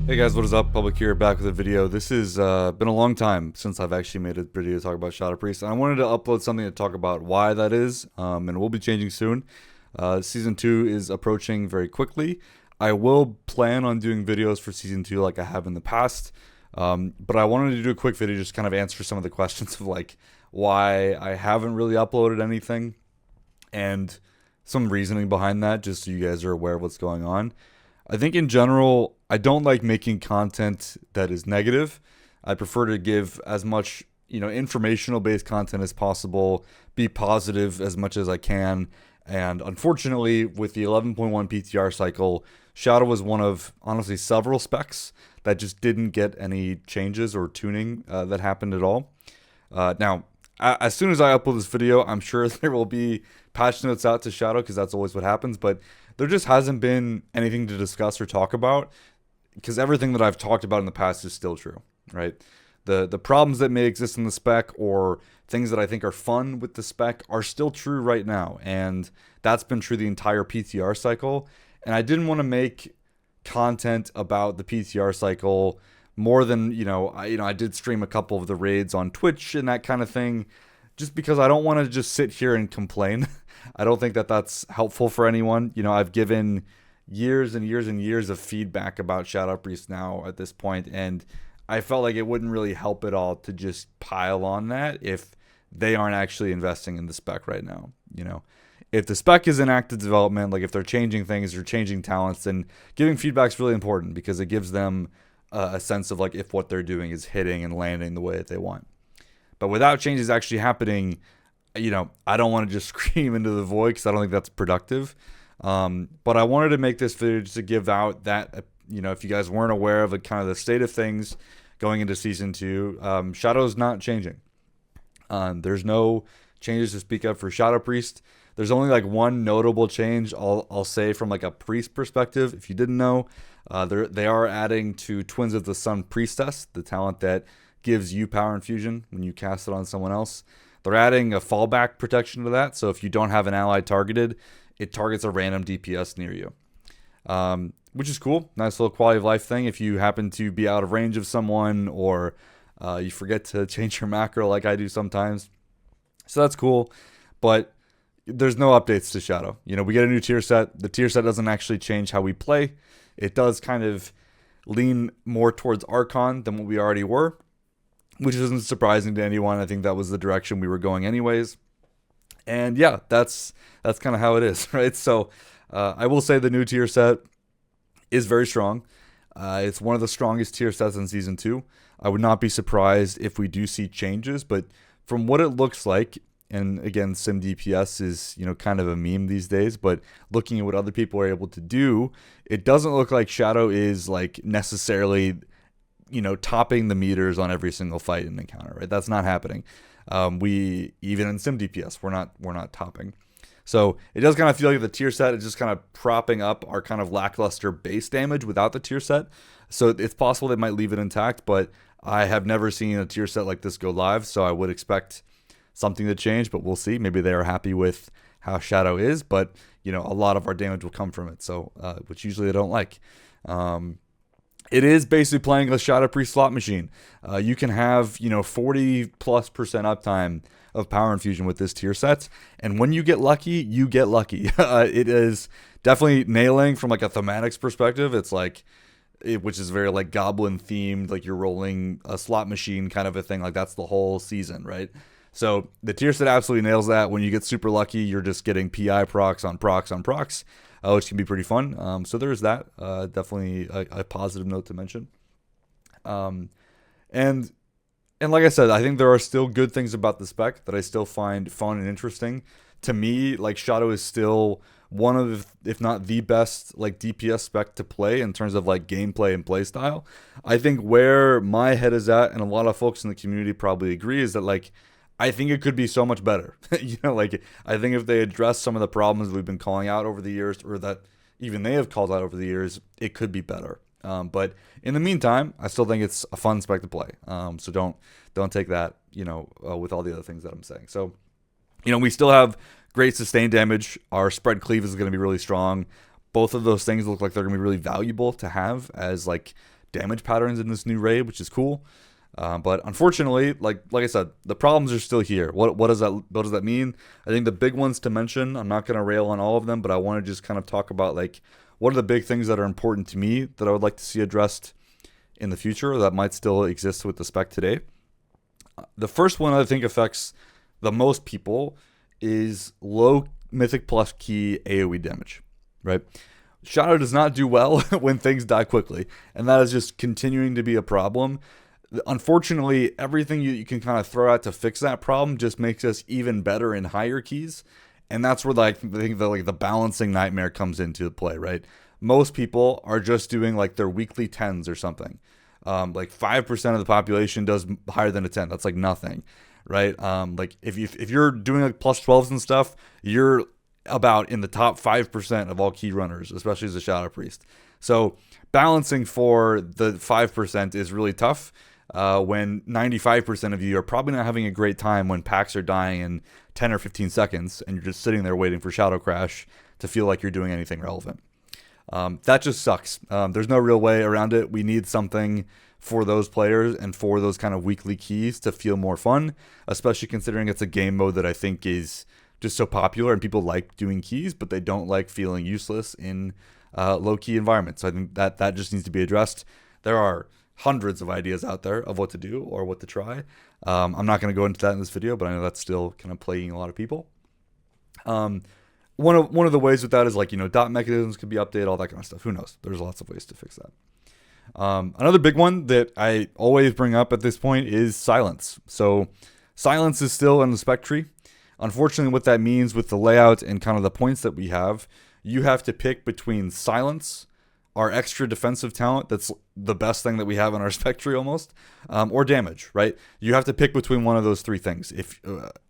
Hey guys, what is up? Public here, back with a video. This has been a long time since I've actually made a video to talk about Shadow Priest, and I wanted to upload something to talk about why that is, and we'll be changing soon. Season 2 is approaching very quickly. I will plan on doing videos for Season 2 like I have in the past, but I wanted to do a quick video just kind of answer some of the questions of like why I haven't really uploaded anything, and some reasoning behind that, just so you guys are aware of what's going on. I think in general, I don't like making content that is negative. I prefer to give as much, informational based content as possible, be positive as much as I can. And unfortunately, with the 11.1 PTR cycle, Shadow was one of honestly several specs that just didn't get any changes or tuning that happened at all. Now, as soon as I upload this video, I'm sure there will be patch notes out to Shadow because that's always what happens. But there just hasn't been anything to discuss or talk about because everything that I've talked about in the past is still true, right? The problems that may exist in the spec or things that I think are fun with the spec are still true right now, and that's been true the entire PTR cycle. And I didn't want to make content about the PTR cycle more than I did stream a couple of the raids on Twitch and that kind of thing, just because I don't want to just sit here and complain. I don't think that that's helpful for anyone. I've given years and years and years of feedback about Shadow Priest now at this point, and I felt like it wouldn't really help at all to just pile on that if they aren't actually investing in the spec right now. If the spec is in active development, like if they're changing things or changing talents, then giving feedback is really important because it gives them a sense of like if what they're doing is hitting and landing the way that they want. But without changes actually happening, I don't want to just scream into the void because I don't think that's productive. But I wanted to make this video just to give out that, if you guys weren't aware of kind of the state of things going into Season 2, Shadow's not changing. There's no changes to speak of for Shadow Priest. There's only like one notable change I'll say from like a priest perspective. If you didn't know, they are adding to Twins of the Sun Priestess, the talent that gives you power infusion when you cast it on someone else. They're adding a fallback protection to that, so if you don't have an ally targeted, it targets a random DPS near you, which is cool. Nice little quality of life thing if you happen to be out of range of someone or you forget to change your macro like I do sometimes. So that's cool, but there's no updates to Shadow. We get a new tier set. The tier set doesn't actually change how we play. It does kind of lean more towards Archon than what we already were, which isn't surprising to anyone. I think that was the direction we were going anyways. And yeah, that's kind of how it is, right? So I will say the new tier set is very strong. It's one of the strongest tier sets in Season 2. I would not be surprised if we do see changes, but from what it looks like, and again, Sim DPS is, kind of a meme these days, but looking at what other people are able to do, it doesn't look like Shadow is like necessarily, topping the meters on every single fight and encounter, right? That's not happening. We even in Sim DPS, we're not topping. So it does kind of feel like the tier set is just kind of propping up our kind of lackluster base damage without the tier set. So it's possible they might leave it intact, but I have never seen a tier set like this go live, so I would expect something to change, but we'll see. Maybe they are happy with how Shadow is, but a lot of our damage will come from it, so which usually I don't like. It is basically playing a Shadow Priest slot machine. You can have 40+% uptime of power infusion with this tier set, and when you get lucky, you get lucky. It is definitely nailing from like a thematics perspective. It's like which is very like goblin themed, like you're rolling a slot machine kind of a thing. Like that's the whole season, right? So the tier set absolutely nails that. When you get super lucky, you're just getting PI procs on procs on procs, which can be pretty fun. So there's that. Definitely a positive note to mention. And like I said, I think there are still good things about the spec that I still find fun and interesting. To me, like Shadow is still one of, if not the best, like DPS spec to play in terms of like gameplay and playstyle. I think where my head is at, and a lot of folks in the community probably agree, is that like I think it could be so much better. Like I think if they address some of the problems we've been calling out over the years, or that even they have called out over the years, it could be better. But in the meantime, I still think it's a fun spec to play. So don't take that, with all the other things that I'm saying. So, we still have great sustained damage. Our spread cleave is going to be really strong. Both of those things look like they're going to be really valuable to have as like damage patterns in this new raid, which is cool. But unfortunately, like I said, the problems are still here. What does that mean? I think the big ones to mention, I'm not going to rail on all of them, but I want to just kind of talk about like what are the big things that are important to me that I would like to see addressed in the future that might still exist with the spec today. The first one I think affects the most people is low Mythic plus key AoE damage, right? Shadow does not do well when things die quickly, and that is just continuing to be a problem. Unfortunately, everything you can kind of throw out to fix that problem just makes us even better in higher keys, and that's where like I think the balancing nightmare comes into play, right? Most people are just doing like their weekly 10s or something. Like 5% of the population does higher than a 10. That's like nothing, right? Like if you're doing like plus 12s and stuff, you're about in the top 5% of all key runners, especially as a Shadow Priest. So balancing for the 5% is really tough when 95% of you are probably not having a great time when packs are dying in 10 or 15 seconds and you're just sitting there waiting for Shadow Crash to feel like you're doing anything relevant. That just sucks. There's no real way around it. We need something for those players and for those kind of weekly keys to feel more fun, especially considering it's a game mode that I think is just so popular and people like doing keys, but they don't like feeling useless in low-key environments. So I think that just needs to be addressed. There are hundreds of ideas out there of what to do or what to try. I'm not going to go into that in this video, but I know that's still kind of plaguing a lot of people. One of the ways with that is like, dot mechanisms could be updated, all that kind of stuff. Who knows? There's lots of ways to fix that. Another big one that I always bring up at this point is silence. So silence is still in the spec tree. Unfortunately, what that means with the layout and kind of the points that we have, you have to pick between silence, our extra defensive talent, that's the best thing that we have in our spec tree almost, or damage, right? You have to pick between one of those three things. If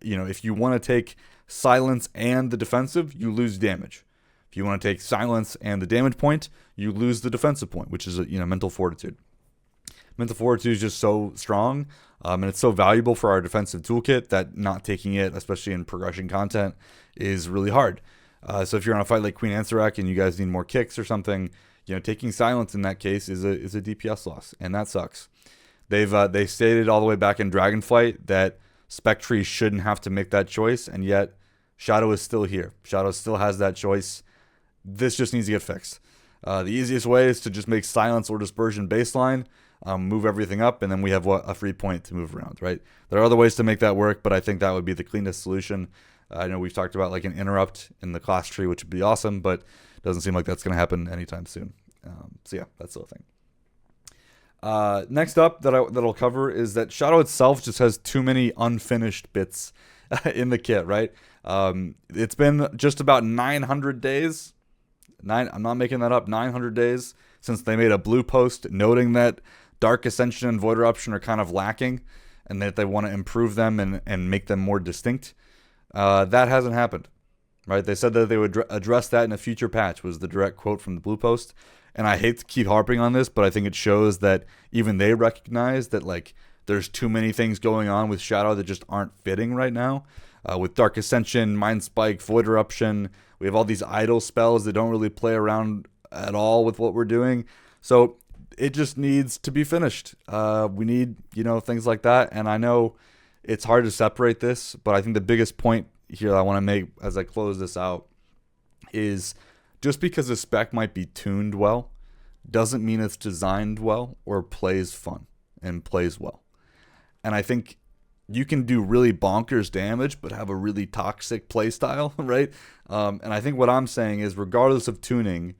you want to take silence and the defensive, you lose damage. If you want to take silence and the damage point, you lose the defensive point, which is mental fortitude. Mental fortitude is just so strong, and it's so valuable for our defensive toolkit that not taking it, especially in progression content, is really hard. So if you're on a fight like Queen Ansarek and you guys need more kicks or something, taking silence in that case is a DPS loss, and that sucks. They stated all the way back in Dragonflight that spec tree shouldn't have to make that choice, and yet Shadow is still here. Shadow still has that choice. This just needs to get fixed. The easiest way is to just make silence or dispersion baseline, move everything up, and then we have a free point to move around, right? There are other ways to make that work, but I think that would be the cleanest solution. I know we've talked about like an interrupt in the class tree, which would be awesome, but it doesn't seem like that's going to happen anytime soon. So yeah, that's the thing. Next up that'll cover is that Shadow itself just has too many unfinished bits in the kit, right? It's been just about 900 days. I'm not making that up. 900 days since they made a blue post noting that Dark Ascension and Void Eruption are kind of lacking and that they want to improve them and make them more distinct. That hasn't happened, right? They said that they would address that in a future patch, was the direct quote from the blue post. And I hate to keep harping on this, but I think it shows that even they recognize that like there's too many things going on with Shadow that just aren't fitting right now. With Dark Ascension, Mind Spike, Void Eruption, we have all these idle spells that don't really play around at all with what we're doing. So it just needs to be finished. We need, things like that. And I know it's hard to separate this, but I think the biggest point here that I want to make as I close this out is just because the spec might be tuned well doesn't mean it's designed well or plays fun and plays well. And I think you can do really bonkers damage but have a really toxic play style, right? And I think what I'm saying is regardless of tuning,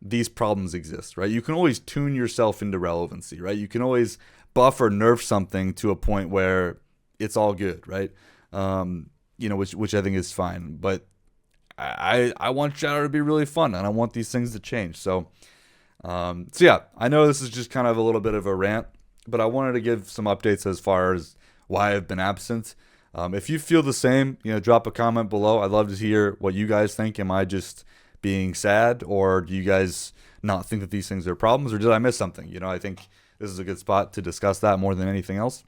these problems exist, right? You can always tune yourself into relevancy, right? You can always buff or nerf something to a point where it's all good, right? Which I think is fine. But I want Shadow to be really fun, and I want these things to change. So yeah, I know this is just kind of a little bit of a rant, but I wanted to give some updates as far as why I've been absent. If you feel the same, drop a comment below. I'd love to hear what you guys think. Am I just being sad, or do you guys not think that these things are problems, or did I miss something? I think this is a good spot to discuss that more than anything else.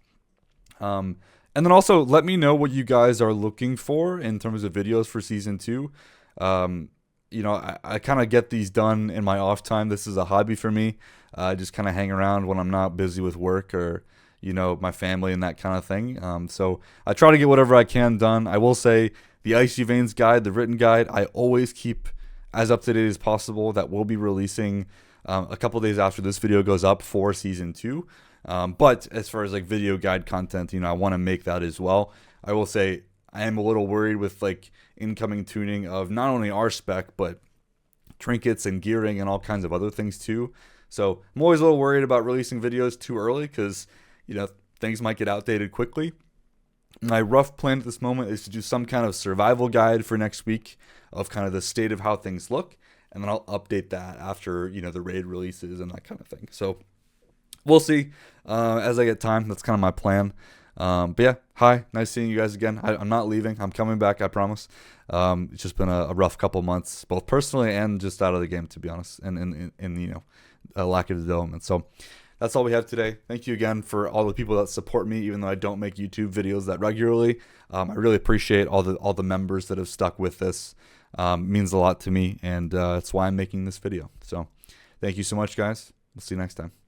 And then also let me know what you guys are looking for in terms of videos for season 2. I kind of get these done in my off time. This is a hobby for me. I just kind of hang around when I'm not busy with work or, my family and that kind of thing. So I try to get whatever I can done. I will say the Icy Veins guide, the written guide, I always keep as up to date as possible. That will be releasing a couple days after this video goes up for season 2. But as far as like video guide content, I want to make that as well. I will say I am a little worried with like incoming tuning of not only our spec, but trinkets and gearing and all kinds of other things too. So I'm always a little worried about releasing videos too early because, things might get outdated quickly. My rough plan at this moment is to do some kind of survival guide for next week of kind of the state of how things look. And then I'll update that after, the raid releases and that kind of thing. So we'll see as I get time. That's kind of my plan. But yeah, hi, nice seeing you guys again. I'm not leaving. I'm coming back, I promise. It's just been a rough couple months, both personally and just out of the game, to be honest, and a lack of development. So that's all we have today. Thank you again for all the people that support me, even though I don't make YouTube videos that regularly. I really appreciate all the members that have stuck with this. It means a lot to me, and that's why I'm making this video. So thank you so much, guys. We'll see you next time.